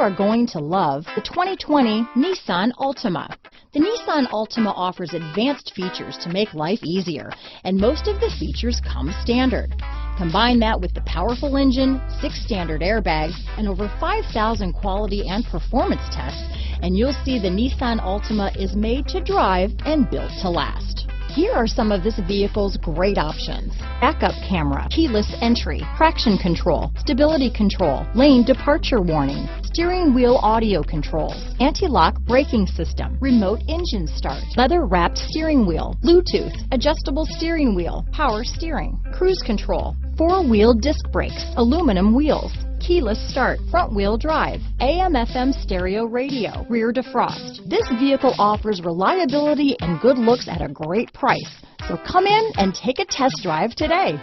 are going to love the 2020 Nissan Altima. The Nissan Altima offers advanced features to make life easier, and most of the features come standard. Combine that with the powerful engine, 6 standard airbags, and over 5,000 quality and performance tests, and you'll see the Nissan Altima is made to drive and built to last. Here are some of this vehicle's great options: backup camera, keyless entry, traction control, stability control, lane departure warning, steering wheel audio controls, anti-lock braking system, remote engine start, leather-wrapped steering wheel, Bluetooth, adjustable steering wheel, power steering, cruise control, 4-wheel disc brakes, aluminum wheels, keyless start, front-wheel drive, AM/FM stereo radio, rear defrost. This vehicle offers reliability and good looks at a great price. So come in and take a test drive today.